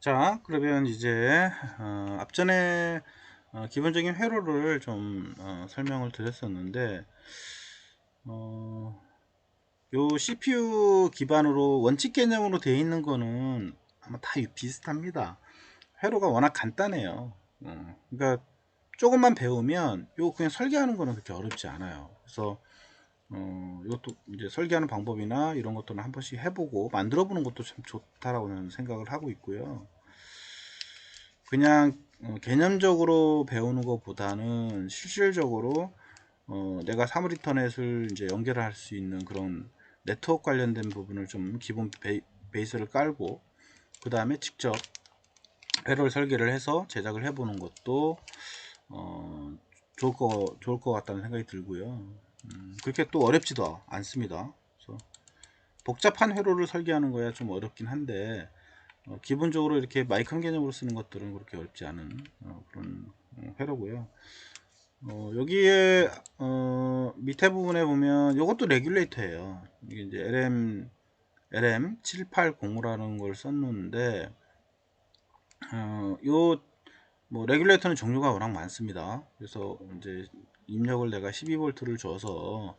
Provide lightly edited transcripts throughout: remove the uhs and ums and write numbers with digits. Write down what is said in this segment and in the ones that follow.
자, 그러면 이제 앞전에 기본적인 회로를 좀 설명을 드렸었는데, 어, 요 CPU 기반으로 원칙 개념으로 되어 있는 거는 아마 다 비슷합니다. 회로가 워낙 간단해요. 그러니까 조금만 배우면 요 그냥 설계하는 거는 그렇게 어렵지 않아요. 그래서 이것도 이제 설계하는 방법이나 이런 것들은 한 번씩 해보고 만들어 보는 것도 참 좋다라고 저는 생각을 하고 있고요. 그냥 개념적으로 배우는 것보다는 실질적으로 내가 사물인터넷을 이제 연결할 수 있는 그런 네트워크 관련된 부분을 좀 기본 베이스를 깔고 그 다음에 직접 회로를 설계를 해서 제작을 해보는 것도 좋을 것 같다는 생각이 들고요. 그렇게 또 어렵지도 않습니다. 그래서 복잡한 회로를 설계하는 거야 좀 어렵긴 한데 기본적으로 이렇게 마이크론 개념으로 쓰는 것들은 그렇게 어렵지 않은 그런 회로고요. 여기에 밑에 부분에 보면 이것도 레귤레이터예요. 이게 이제 LM780라는 걸 썼는데 요 뭐 레귤레이터는 종류가 워낙 많습니다. 그래서 이제 입력을 내가 12V를 줘서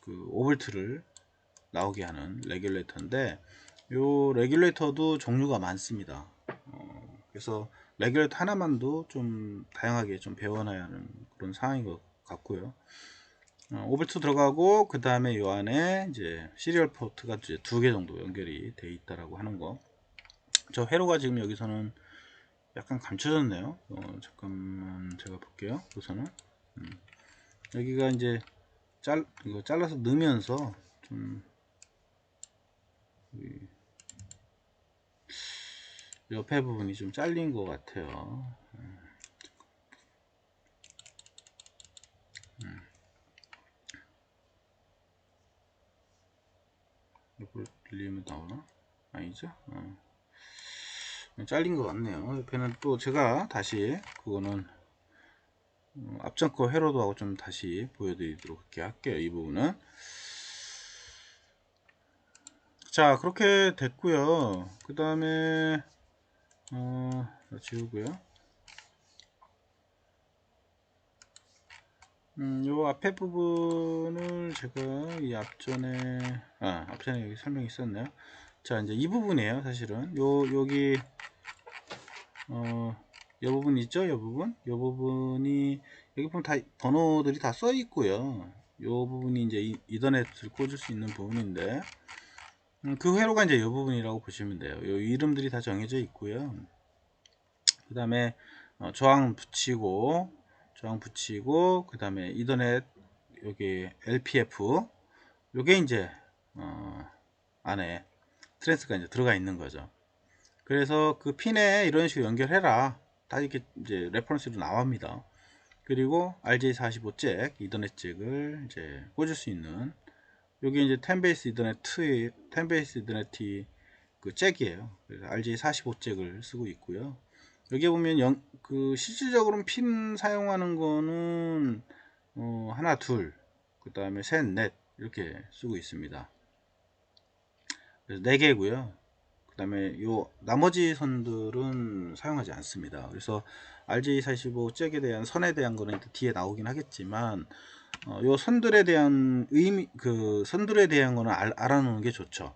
그 5V를 나오게 하는 레귤레이터인데 요 레귤레이터도 종류가 많습니다. 그래서 레귤레이터 하나만도 좀 다양하게 좀 배워놔야 하는 그런 상황인 것 같고요. 5V 들어가고 그 다음에 요 안에 이제 시리얼 포트가 이제 2개 정도 연결이 돼 있다라고 하는 거. 저 회로가 지금 여기서는 약간 감춰졌네요. 잠깐만 제가 볼게요. 우선은 여기가 이제 이거 잘라서 넣으면서 좀 옆에 부분이 좀 잘린 것 같아요. 이걸 늘리면 나오나? 아니죠? 잘린 것 같네요. 옆에는 또 제가 다시 그거는 앞전 거 회로도 하고 좀 다시 보여드리도록 이렇게 할게요. 이 부분은 자 그렇게 됐고요. 그 다음에 지우고요. 요 앞에 부분을 제가 이 앞전에 여기 설명이 있었네요. 자 이제 이 부분이에요. 사실은 여기 요 부분 있죠? 요 부분 요 부분이 여기 보면 다 번호들이 다 써 있고요. 요 부분이 이제 이더넷을 꽂을 수 있는 부분인데 그 회로가 이제 이 부분이라고 보시면 돼요. 이 이름들이 다 정해져 있고요. 그 다음에 저항 붙이고 그 다음에 이더넷 여기 LPF 요게 이제 안에 트랜스가 이제 들어가 있는 거죠. 그래서 그 핀에 이런 식으로 연결해라 다 이렇게 이제 레퍼런스로 나옵니다. 그리고 RJ45잭 이더넷 잭을 이제 꽂을 수 있는 요게 이제 10베이스 이더넷 T 그 잭이에요. 그래서 RJ45잭을 쓰고 있고요. 여기 보면 그 실질적으로 핀 사용하는 거는 하나 둘그 다음에 셋 넷 이렇게 쓰고 있습니다. 그래서 4개고요. 그 다음에 요 나머지 선들은 사용하지 않습니다. 그래서 RJ45 잭에 대한 선에 대한 거는 뒤에 나오긴 하겠지만 요 선들에 대한 선들에 대한 거는 알아놓는 게 좋죠.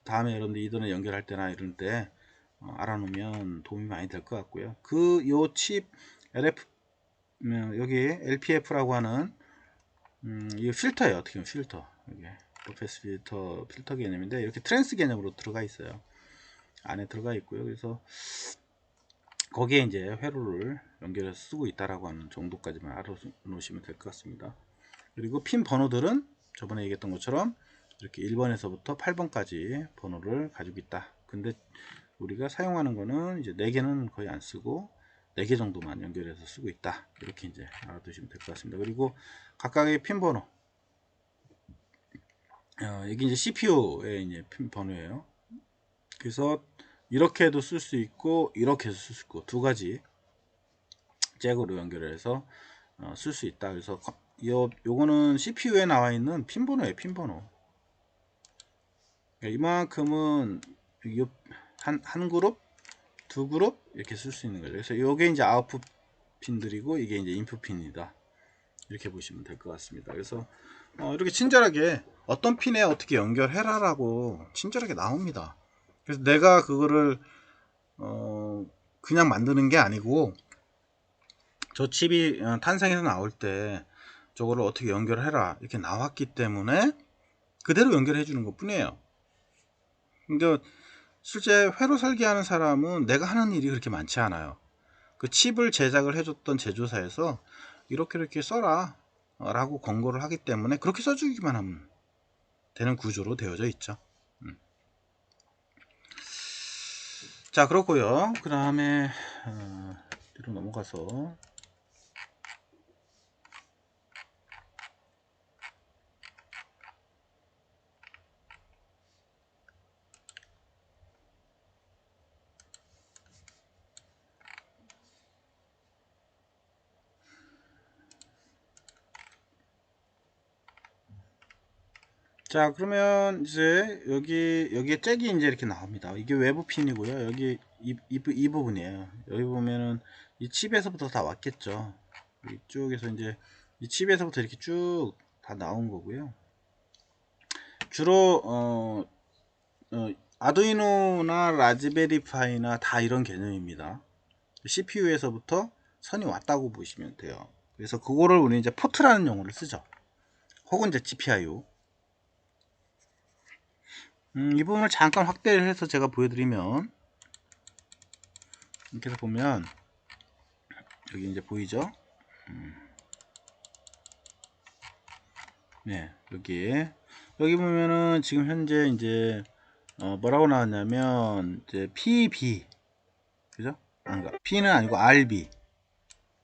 다음에 여러분들 이더넷 연결할 때나 이럴 때 알아놓으면 도움이 많이 될 것 같고요. 그 요 칩 LF 여기 LPF라고 하는 이 필터예요. 어떻게 보면 필터. 이게 로페스 필터 개념인데 이렇게 트랜스 개념으로 들어가 있어요. 안에 들어가 있고요. 그래서 거기에 이제 회로를 연결해서 쓰고 있다라고 하는 정도까지만 알아놓으시면 될 것 같습니다. 그리고 핀 번호들은 저번에 얘기했던 것처럼 이렇게 1번에서부터 8번까지 번호를 가지고 있다. 근데 우리가 사용하는 거는 이제 4개는 거의 안 쓰고 4개 정도만 연결해서 쓰고 있다. 이렇게 이제 알아두시면 될 것 같습니다. 그리고 각각의 핀 번호 여기 이제 CPU의 이제 핀 번호예요. 그래서 이렇게도 쓸 수 있고 이렇게 쓸 수 있고 두 가지 잭으로 연결해서 쓸 수 있다. 그래서 요거는 CPU에 나와 있는 핀 번호예요. 핀 번호. 그러니까 이만큼은 한 그룹, 두 그룹 이렇게 쓸 수 있는 거죠. 그래서 이게 이제 아웃풋 핀들이고 이게 이제 인풋 핀이다. 이렇게 보시면 될 것 같습니다. 그래서 이렇게 친절하게 어떤 핀에 어떻게 연결해라라고 친절하게 나옵니다. 그래서 내가 그거를 그냥 만드는 게 아니고 저 칩이 탄생해서 나올 때 저거를 어떻게 연결해라 이렇게 나왔기 때문에 그대로 연결해 주는 것 뿐이에요. 그러니까 실제 회로 설계하는 사람은 내가 하는 일이 그렇게 많지 않아요. 그 칩을 제작을 해줬던 제조사에서 이렇게 써라 라고 권고를 하기 때문에 그렇게 써주기만 하면 되는 구조로 되어져 있죠. 자, 그렇고요. 그 다음에 뒤로 넘어가서 자, 그러면 이제 여기에 잭이 이제 이렇게 나옵니다. 이게 외부 핀이고요. 여기 이 부분이에요. 여기 보면은 이 칩에서부터 다 왔겠죠. 이쪽에서 이제 이 칩에서부터 이렇게 쭉 다 나온 거고요. 주로 아두이노나 라즈베리파이나 다 이런 개념입니다. CPU에서부터 선이 왔다고 보시면 돼요. 그래서 그거를 우리 이제 포트라는 용어를 쓰죠. 혹은 이제 GPIO. 이 부분을 잠깐 확대를 해서 제가 보여드리면 이렇게 해서 보면 여기 이제 보이죠? 네, 여기 보면은 지금 현재 이제 뭐라고 나왔냐면 이제 PB 그죠? 그러니까 P는 아니고 RB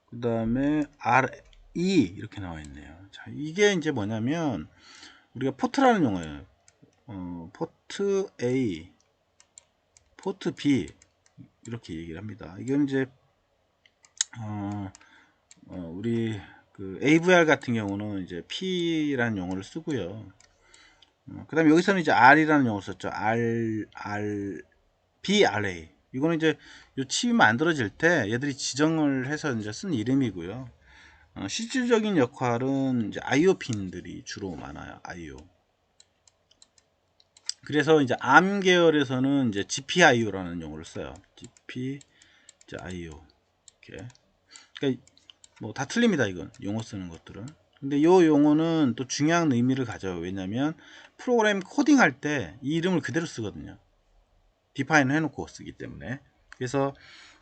그 다음에 RE 이렇게 나와 있네요. 자, 이게 이제 뭐냐면 우리가 포트라는 용어예요. 포트 A, 포트 B 이렇게 얘기를 합니다. 이건 이제 우리 그 AVR 같은 경우는 이제 P라는 용어를 쓰고요. 그 다음에 여기서는 이제 R이라는 용어를 썼죠. BRA. 이거는 이제 이 칩이 만들어질 때 얘들이 지정을 해서 이제 쓴 이름이고요. 실질적인 역할은 이제 IO 핀들이 주로 많아요. IO. 그래서 이제 ARM 계열에서는 이제 GPIO라는 용어를 써요. GPIO. 이렇게. 그러니까 뭐 다 틀립니다. 이건 용어 쓰는 것들은. 근데 이 용어는 또 중요한 의미를 가져요. 왜냐면 프로그램 코딩할 때 이 이름을 그대로 쓰거든요. 디파인 해놓고 쓰기 때문에. 그래서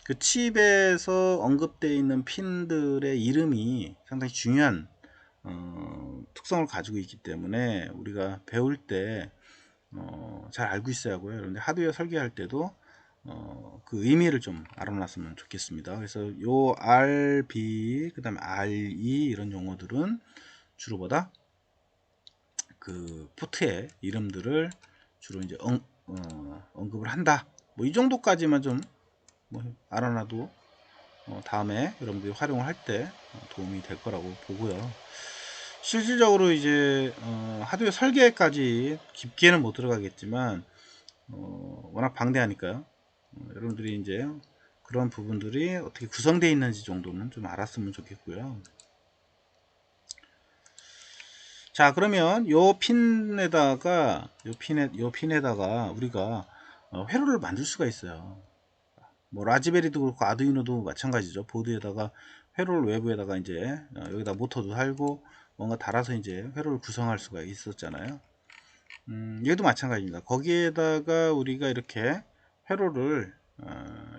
그 칩에서 언급되어 있는 핀들의 이름이 상당히 중요한 특성을 가지고 있기 때문에 우리가 배울 때 잘 알고 있어야 하고요. 그런데 하드웨어 설계할 때도 그 의미를 좀 알아놨으면 좋겠습니다. 그래서 요 RB 그 다음에 RE 이런 용어들은 주로 보다 그 포트의 이름들을 주로 이제 언급을 한다. 뭐 이 정도까지만 좀 뭐 알아놔도 다음에 여러분들이 활용을 할 때 도움이 될 거라고 보고요. 실질적으로 이제 하드웨어 설계까지 깊게는 못 들어가겠지만 워낙 방대하니까요. 여러분들이 이제 그런 부분들이 어떻게 구성되어 있는지 정도는 좀 알았으면 좋겠고요. 자, 그러면 요 핀에다가 우리가 회로를 만들 수가 있어요. 뭐 라즈베리도 그렇고 아두이노도 마찬가지죠. 보드에다가 회로를 외부에다가 이제 여기다 모터도 달고 뭔가 달아서 이제 회로를 구성할 수가 있었잖아요. 얘도 마찬가지입니다. 거기에다가 우리가 이렇게 회로를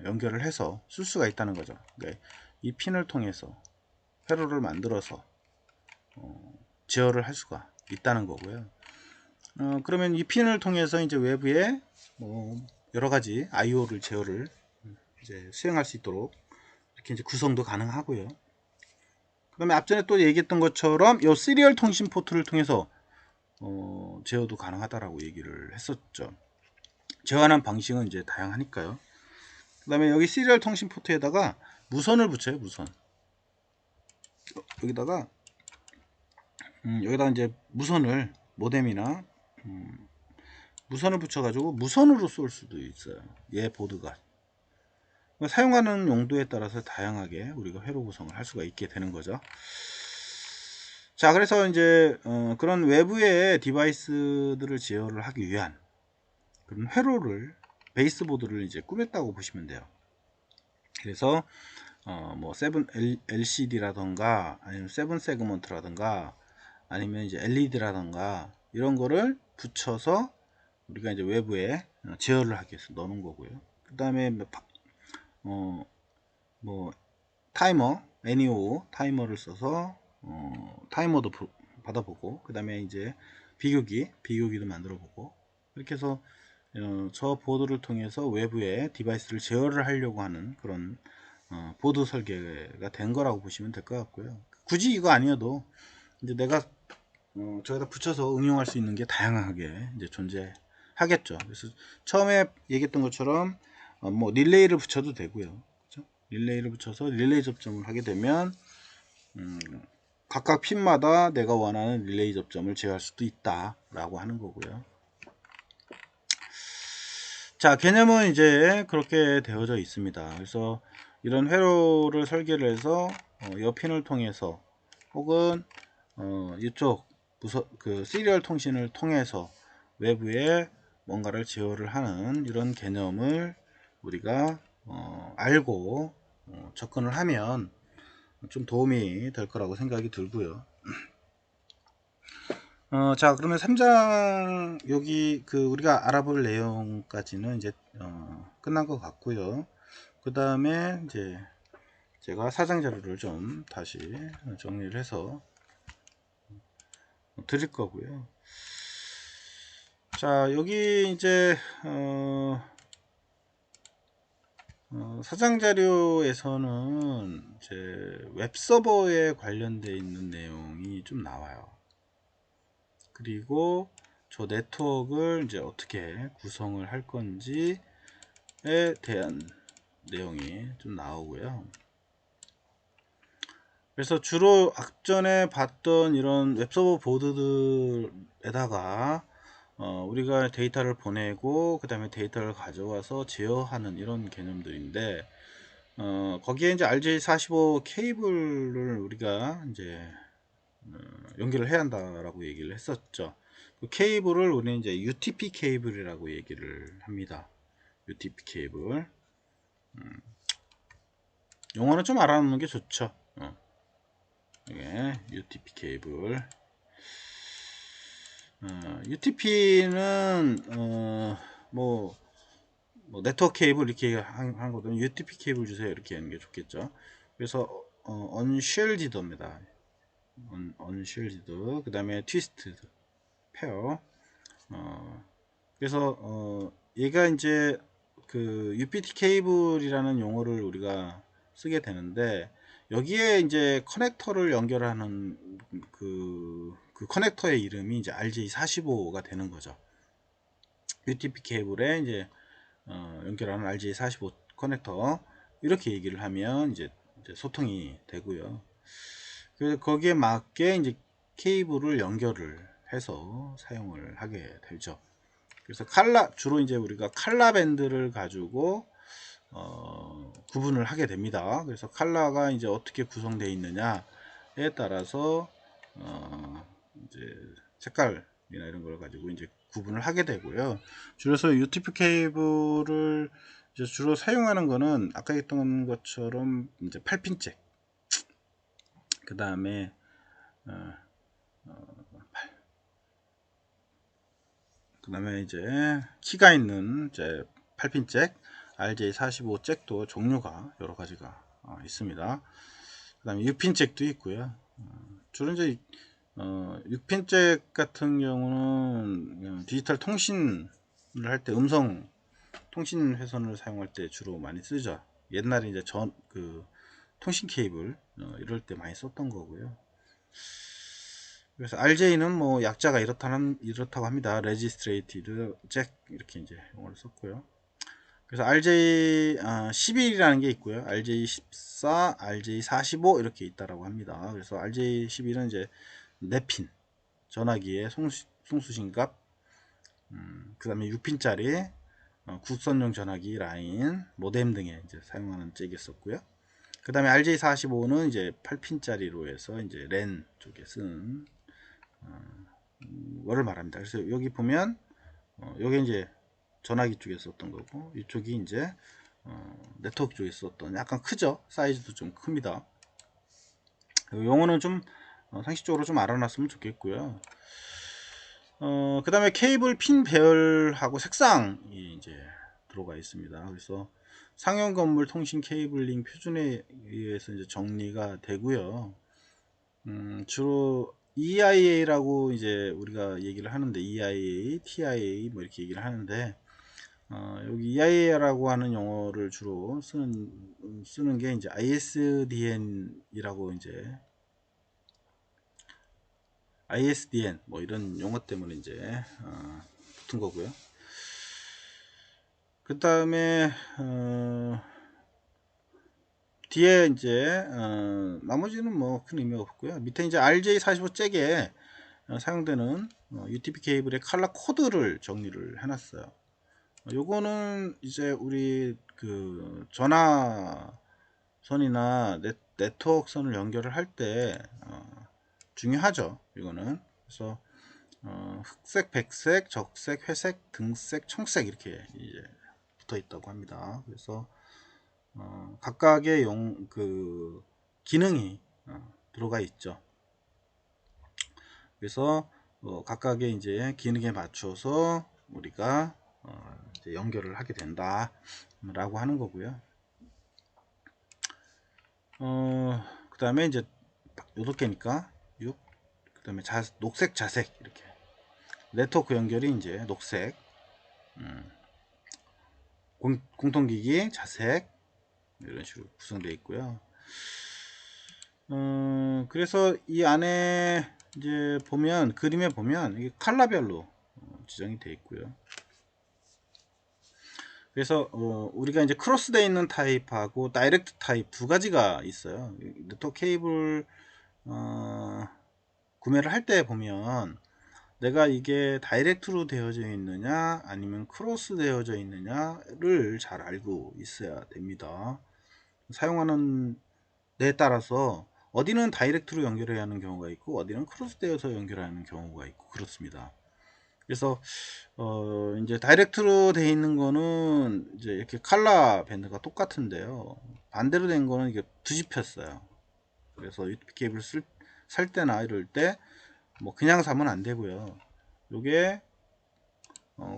연결을 해서 쓸 수가 있다는 거죠. 그러니까 이 핀을 통해서 회로를 만들어서 제어를 할 수가 있다는 거고요. 그러면 이 핀을 통해서 이제 외부에 뭐 여러 가지 I/O를 제어를 이제 수행할 수 있도록 이렇게 이제 구성도 가능하고요. 그다음에 앞전에 또 얘기했던 것처럼 이 시리얼 통신 포트를 통해서 제어도 가능하다라고 얘기를 했었죠. 제어하는 방식은 이제 다양하니까요. 그 다음에 여기 시리얼 통신 포트에다가 무선을 붙여요. 무선. 여기다가 여기다 이제 무선을 모뎀이나 무선을 붙여가지고 무선으로 쏠 수도 있어요. 얘 보드가 사용하는 용도에 따라서 다양하게 우리가 회로 구성을 할 수가 있게 되는 거죠. 자, 그래서 이제 그런 외부의 디바이스들을 제어를 하기 위한 그런 회로를 베이스보드를 이제 꾸몄다고 보시면 돼요. 그래서 뭐 7 LCD라던가 아니면 7 세그먼트라던가 아니면 이제 LED라던가 이런 거를 붙여서 우리가 이제 외부에 제어를 하기 위해서 넣는 거고요. 그 다음에 뭐 타이머 NEO 타이머를 써서 타이머도 받아보고 그 다음에 이제 비교기도 만들어 보고 이렇게 해서 저 보드를 통해서 외부에 디바이스를 제어를 하려고 하는 그런 보드 설계가 된 거라고 보시면 될 것 같고요. 굳이 이거 아니어도 이제 내가 저기다 붙여서 응용할 수 있는 게 다양하게 이제 존재하겠죠. 그래서 처음에 얘기했던 것처럼 뭐 릴레이를 붙여도 되고요. 그렇죠? 릴레이를 붙여서 릴레이 접점을 하게 되면 각각 핀마다 내가 원하는 릴레이 접점을 제어할 수도 있다라고 하는 거고요. 자, 개념은 이제 그렇게 되어져 있습니다. 그래서 이런 회로를 설계를 해서 옆 핀을 통해서 혹은 이쪽 그 시리얼 통신을 통해서 외부에 뭔가를 제어를 하는 이런 개념을 우리가 알고 접근을 하면 좀 도움이 될 거라고 생각이 들고요. 자, 그러면 3장 여기 그 우리가 알아볼 내용까지는 이제 끝난 것 같고요. 그 다음에 이제 제가 4장 자료를 좀 다시 정리를 해서 드릴 거고요. 자, 여기 이제 4장 자료에서는 이제 웹서버에 관련되어 있는 내용이 좀 나와요. 그리고 저 네트워크를 이제 어떻게 구성을 할 건지에 대한 내용이 좀 나오고요. 그래서 주로 앞전에 봤던 이런 웹서버 보드들에다가 우리가 데이터를 보내고 그 다음에 데이터를 가져와서 제어하는 이런 개념들인데 거기에 이제 RJ45 케이블을 우리가 이제 연결을 해야 한다라고 얘기를 했었죠. 그 케이블을 우리는 이제 UTP 케이블이라고 얘기를 합니다. UTP 케이블. 용어는 좀 알아놓는 게 좋죠. 이게 UTP 케이블. UTP는 뭐 네트워크 케이블 이렇게 한 거든 UTP 케이블 주세요 이렇게 하는 게 좋겠죠. 그래서 언쉴디드입니다. 언쉴디드. 그 다음에 트위스트 페어. 그래서 얘가 이제 그 UPT 케이블이라는 용어를 우리가 쓰게 되는데 여기에 이제 커넥터를 연결하는 그 커넥터의 이름이 이제 RJ45가 되는 거죠. UTP 케이블에 이제 연결하는 RJ45 커넥터 이렇게 얘기를 하면 이제 소통이 되고요. 그래서 거기에 맞게 이제 케이블을 연결을 해서 사용을 하게 되죠. 그래서 주로 이제 우리가 칼라 밴드를 가지고 구분을 하게 됩니다. 그래서 칼라가 이제 어떻게 구성되어 있느냐에 따라서 이제 색깔이나 이런 걸 가지고 이제 구분을 하게 되고요. 줄여서 UTP 케이블을 이제 주로 사용하는 거는 아까 했던 것처럼 이제 8핀잭, 그 다음에 이제 키가 있는 이제 8핀 잭, RJ45 잭도 종류가 여러 가지가 있습니다. 그 다음에 6핀 잭도 있고요. 주로 이제 6핀 잭 같은 경우는 디지털 통신을 할 때 음성 통신 회선을 사용할 때 주로 많이 쓰죠. 옛날에 이제 그 통신 케이블 이럴 때 많이 썼던 거고요. 그래서 RJ는 뭐 약자가 이렇다고 합니다. Registrated Jack 이렇게 이제 용어를 썼고요. 그래서 RJ 11이라는 게 있고요. RJ14, RJ45 이렇게 있다라고 합니다. 그래서 RJ11은 이제 내핀 전화기의 송수신값 그 다음에 6핀짜리 국선용 전화기 라인 모뎀 등에 이제 사용하는 잭이었었고요. 그 다음에 RJ45는 이제 8핀짜리로 해서 이제 랜 쪽에 쓴 거를 말합니다. 그래서 여기 보면 여기 이제 전화기 쪽에 썼던 거고, 이쪽이 이제 네트워크 쪽에 썼던, 약간 크죠? 사이즈도 좀 큽니다. 용어는 좀 상식적으로 좀 알아놨으면 좋겠고요. 그 다음에 케이블 핀 배열하고 색상이 이제 들어가 있습니다. 그래서 상용 건물 통신 케이블링 표준에 의해서 이제 정리가 되고요. 주로 EIA라고 이제 우리가 얘기를 하는데, EIA, TIA 뭐 이렇게 얘기를 하는데, 여기 EIA라고 하는 용어를 주로 쓰는 게 이제 ISDN이라고 이제 ISDN 뭐 이런 용어 때문에 이제 붙은 거고요. 그 다음에 뒤에 이제 나머지는 뭐 큰 의미가 없고요. 밑에 이제 RJ45 잭에 사용되는 UTP 케이블의 칼라 코드를 정리를 해놨어요. 요거는 이제 우리 그 전화선이나 네트워크 선을 연결을 할 때 중요하죠. 이거는. 그래서 흑색, 백색, 적색, 회색, 등색, 청색 이렇게 이제 붙어 있다고 합니다. 그래서 각각의 그 기능이 들어가 있죠. 그래서 각각의 이제 기능에 맞춰서 우리가 이제 연결을 하게 된다 라고 하는 거고요. 그 다음에 이제 8개니까 6, 그 다음에 녹색, 자색 이렇게 네트워크 연결이 이제 녹색, 공통기기 자색 이런 식으로 구성되어 있고요. 그래서 이 안에 이제 보면, 그림에 보면 이게 컬러별로 지정이 되어 있고요. 그래서 우리가 이제 크로스되어 있는 타입하고 다이렉트 타입 두 가지가 있어요. 네트워크 케이블 구매를 할 때 보면 내가 이게 다이렉트로 되어져 있느냐 아니면 크로스 되어져 있느냐를 잘 알고 있어야 됩니다. 사용하는 데에 따라서 어디는 다이렉트로 연결해야 하는 경우가 있고 어디는 크로스 되어서 연결하는 경우가 있고 그렇습니다. 그래서 이제 다이렉트로 되어 있는 거는 이제 이렇게 칼라 밴드가 똑같은데요. 반대로 된 거는 이게 뒤집혔어요. 그래서 UTP 케이블 살 때나 이럴 때 뭐 그냥 사면 안 되고요. 요게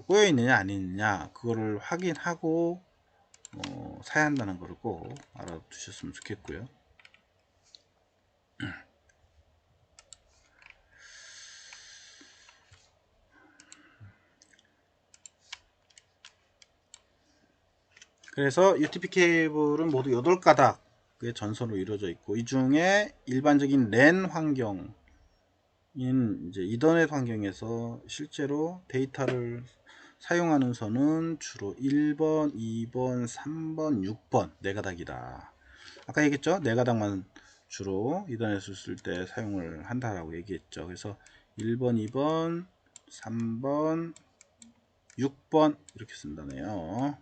꼬여 있느냐 아니느냐 그거를 확인하고 사야 한다는 거를 꼭 알아두셨으면 좋겠고요. 그래서 UTP 케이블은 모두 8가닥의 전선으로 이루어져 있고, 이 중에 일반적인 랜 환경인 이제 이더넷 환경에서 실제로 데이터를 사용하는 선은 주로 1번, 2번, 3번, 6번 4가닥이다. 아까 얘기했죠? 4가닥만 주로 이더넷을 쓸 때 사용을 한다라고 얘기했죠. 그래서 1번, 2번, 3번, 6번 이렇게 쓴다네요.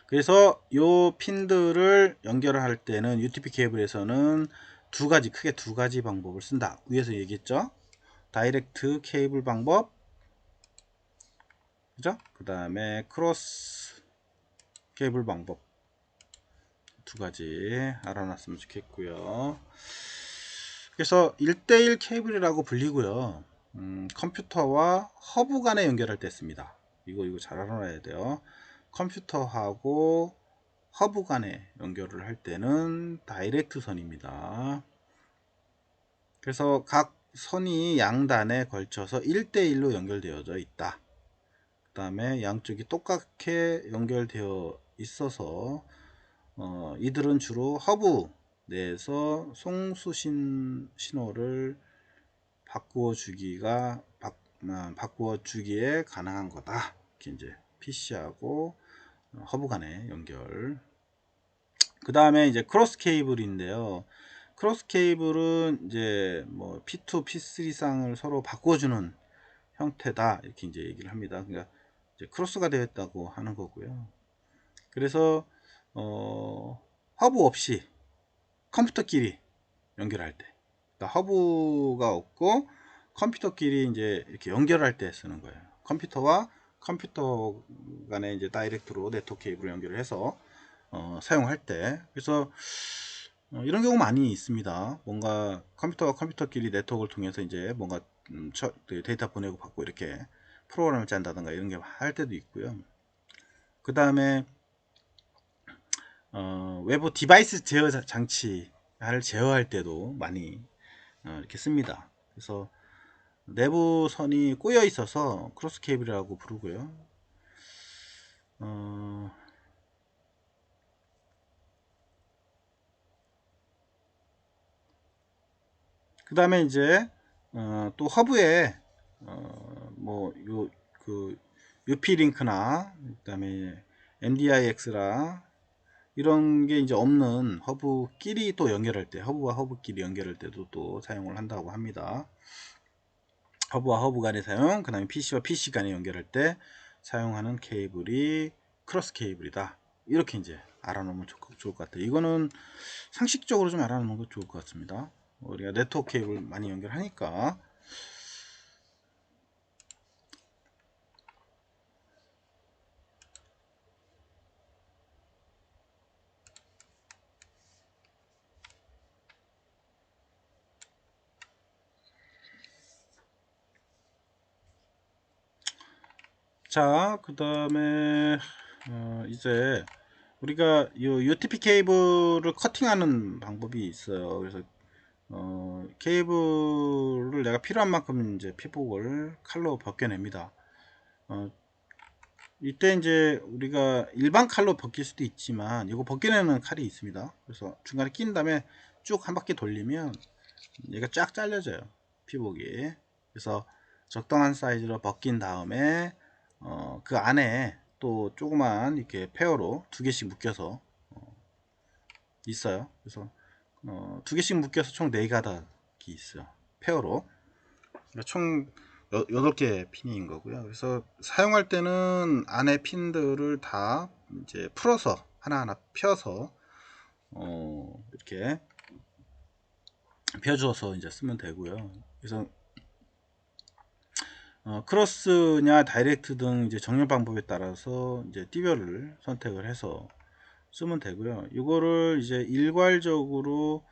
그래서 요 핀들을 연결을 할 때는 UTP 케이블에서는 크게 두 가지 방법을 쓴다. 위에서 얘기했죠. 다이렉트 케이블 방법, 그죠? 그 다음에 크로스 케이블 방법, 두 가지 알아놨으면 좋겠고요. 그래서 1대1 케이블이라고 불리고요. 컴퓨터와 허브 간에 연결할 때 씁니다. 이거 잘 알아놔야 돼요. 컴퓨터하고 허브 간에 연결을 할 때는 다이렉트 선입니다. 그래서 각 선이 양단에 걸쳐서 1대1로 연결되어져 있다. 그 다음에 양쪽이 똑같게 연결되어 있어서 이들은 주로 허브 내에서 송수신 신호를 바꾸어 주기에 가능한 거다. 이렇게 이제 PC하고 허브 간의 연결. 그 다음에 이제 크로스 케이블인데요. 크로스 케이블은 이제 뭐 P2, P3 쌍을 서로 바꿔주는 형태다 이렇게 이제 얘기를 합니다. 그러니까 이제 크로스가 되었다고 하는 거고요. 그래서 허브 없이 컴퓨터끼리 연결할 때, 그러니까 허브가 없고 컴퓨터끼리 이제 이렇게 연결할 때 쓰는 거예요. 컴퓨터와 컴퓨터 간에 이제 다이렉트로 네트워크 케이블을 연결을 해서 사용할 때. 그래서 이런 경우 많이 있습니다. 뭔가 컴퓨터와 컴퓨터끼리 네트워크를 통해서 이제 뭔가 데이터 보내고 받고 이렇게 프로그램을 짠다든가 이런 게 할 때도 있고요. 그 다음에 외부 디바이스 제어 장치를 제어할 때도 많이 이렇게 씁니다. 그래서 내부 선이 꼬여 있어서 크로스 케이블이라고 부르고요. 그 다음에 이제 또 허브에 뭐요그 UP 링크나 그 다음에 MDIX라 이런 게 이제 없는 허브끼리 또 연결할 때, 허브와 허브끼리 연결할 때도 또 사용을 한다고 합니다. 허브와 허브 간의 사용, 그 다음에 PC와 PC 간에 연결할 때 사용하는 케이블이 크로스 케이블이다. 이렇게 이제 알아놓으면 좋을 것 같아요. 이거는 상식적으로 좀 알아놓는 거 좋을 것 같습니다. 우리가 네트워크 케이블 많이 연결하니까. 자, 그 다음에 이제 우리가 이 UTP 케이블을 커팅하는 방법이 있어요. 그래서 케이블을 내가 필요한 만큼 이제 피복을 칼로 벗겨냅니다. 이때 이제 우리가 일반 칼로 벗길 수도 있지만 이거 벗겨내는 칼이 있습니다. 그래서 중간에 낀 다음에 쭉 한 바퀴 돌리면 얘가 쫙 잘려져요, 피복이. 그래서 적당한 사이즈로 벗긴 다음에 그 안에 또 조그만 이렇게 페어로 두 개씩 묶여서 있어요. 그래서 두 개씩 묶여서 총 4가닥이 있어요, 페어로. 총 8개 핀인 거고요. 그래서 사용할 때는 안에 핀들을 다 이제 풀어서 하나하나 펴서 이렇게 펴줘서 이제 쓰면 되고요. 그래서 크로스냐 다이렉트 등 이제 정렬 방법에 따라서 이제 띠별을 선택을 해서 쓰면 되고요. 이거를 이제 일괄적으로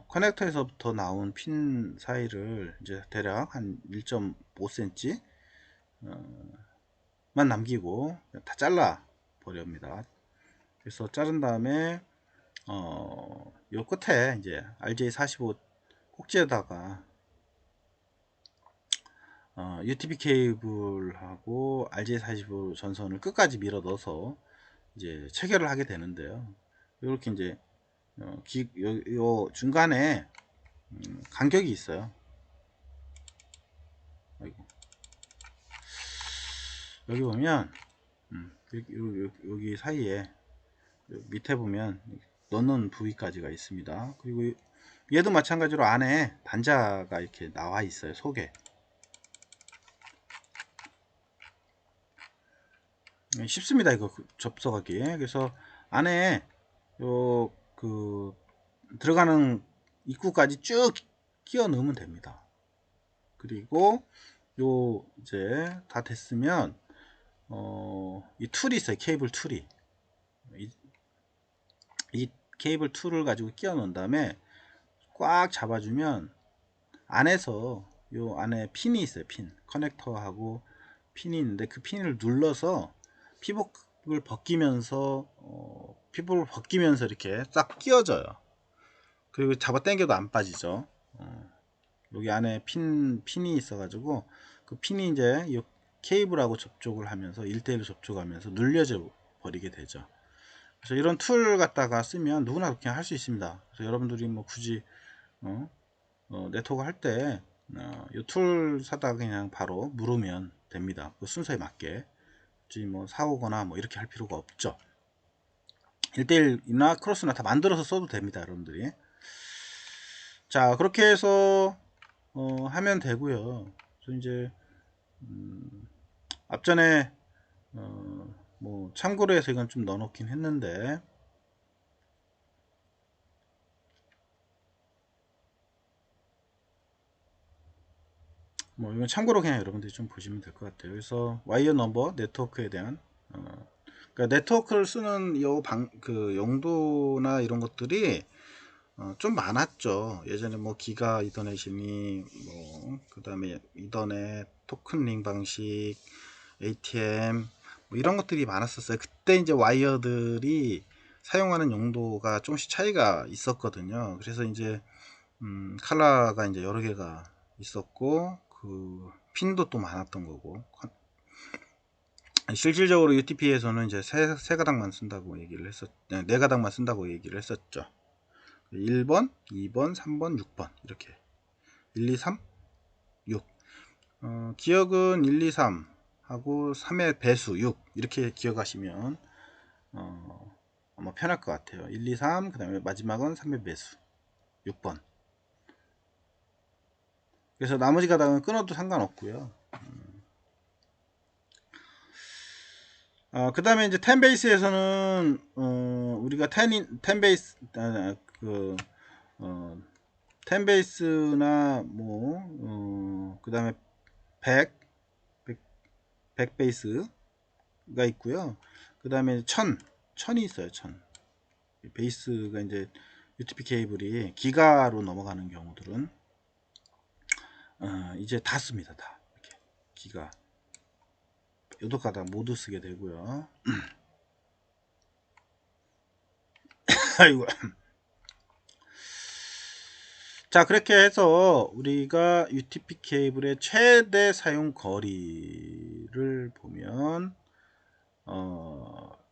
커넥터에서부터 나온 핀 사이를 이제 대략 한 1.5cm 만 남기고 다 잘라 버립니다. 그래서 자른 다음에 요 끝에 이제 RJ45 꼭지에다가 UTP 케이블하고 RJ45 전선을 끝까지 밀어 넣어서 이제 체결을 하게 되는데요. 이렇게 이제 요 중간에 간격이 있어요. 아이고. 여기 보면 여기 사이에 밑에 보면 넣는 부위까지가 있습니다. 그리고 얘도 마찬가지로 안에 단자가 이렇게 나와 있어요, 속에. 쉽습니다, 이거 접속하기. 그래서 안에 요 들어가는 입구까지 쭉 끼워 넣으면 됩니다. 그리고 요 이제 다 됐으면 이 툴이 있어요, 케이블 툴이. 이 케이블 툴을 가지고 끼워 넣은 다음에 꽉 잡아주면 안에서 요 안에 핀이 있어요. 핀 커넥터하고 핀이 있는데 그 핀을 눌러서 피복을 벗기면서 피복을 벗기면서 이렇게 싹 끼워져요. 그리고 잡아 당겨도 안 빠지죠. 여기 안에 핀이 있어 가지고 그 핀이 이제 이 케이블하고 접촉을 하면서 1대1로 접촉하면서 눌려져 버리게 되죠. 그래서 이런 툴 갖다가 쓰면 누구나 그렇게 할 수 있습니다. 그래서 여러분들이 뭐 굳이 네트워크 할 때 이 툴 사다가 그냥 바로 물으면 됩니다. 그 순서에 맞게. 굳이 뭐 사오거나 뭐 이렇게 할 필요가 없죠. 1대1이나 크로스나 다 만들어서 써도 됩니다, 여러분들이. 자, 그렇게 해서 하면 되고요. 그래서 이제 앞전에 뭐 참고로 해서 이건 좀 넣어놓긴 했는데, 뭐 이건 참고로 그냥 여러분들이 좀 보시면 될 것 같아요. 그래서 와이어 넘버 네트워크에 대한 그러니까 네트워크를 쓰는 그 용도나 이런 것들이 좀 많았죠. 예전에 뭐 기가 이더넷이니 뭐 그다음에 이더넷 토큰링 방식, ATM 뭐 이런 것들이 많았었어요. 그때 이제 와이어들이 사용하는 용도가 조금씩 차이가 있었거든요. 그래서 이제 칼라가 이제 여러 개가 있었고 그 핀도 또 많았던 거고, 실질적으로 UTP에서는 이제 세 가닥만 쓴다고 얘기를 네 가닥만 쓴다고 얘기를 했었죠. 1번, 2번, 3번, 6번 이렇게 1, 2, 3, 6. 기억은 1, 2, 3 하고 3의 배수 6 이렇게 기억하시면 아마 편할 것 같아요. 1, 2, 3, 그 다음에 마지막은 3의 배수 6번. 그래서 나머지 가닥은 끊어도 상관없고요. 그 다음에 이제 10베이스에서는 우리가 10베이스 그 10베이스나 뭐 그 다음에 100 베이스가 있고요. 그 다음에 1000이 있어요. 1000 베이스가 이제 UTP 케이블이 기가로 넘어가는 경우들은 이제 다 씁니다. 다 이렇게 기가 요도가닥 모두 쓰게 되고요. 아이고. 자, 그렇게 해서 우리가 UTP 케이블의 최대 사용 거리를 보면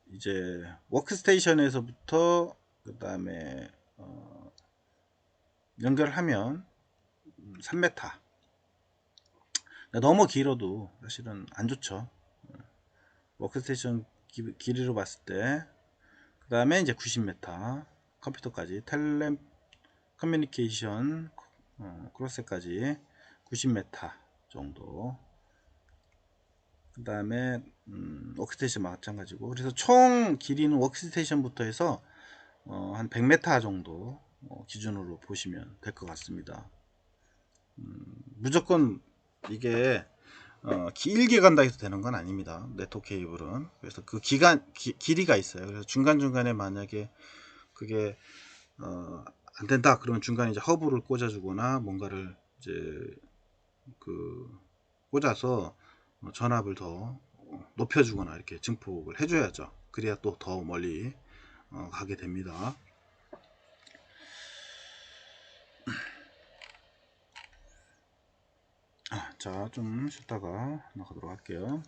이제 워크스테이션에서부터 그 다음에 연결하면 3m. 너무 길어도 사실은 안 좋죠. 워크스테이션 길이로 봤을 때. 그 다음에 이제 90m 컴퓨터까지 텔레 커뮤니케이션 크로스까지 90m 정도. 그 다음에 워크스테이션 마찬가지고, 그래서 총 길이는 워크스테이션부터 해서 한 100m 정도 기준으로 보시면 될 것 같습니다. 무조건 이게 길게 간다 해서 되는 건 아닙니다. 네트워크 케이블은. 그래서 그 길이가 있어요. 그래서 중간중간에 만약에 그게 안 된다 그러면 중간에 이제 허브를 꽂아주거나 뭔가를 이제 그 꽂아서 전압을 더 높여주거나 이렇게 증폭을 해줘야죠. 그래야 또 더 멀리 가게 됩니다. 자, 좀 쉬다가 나가도록 할게요.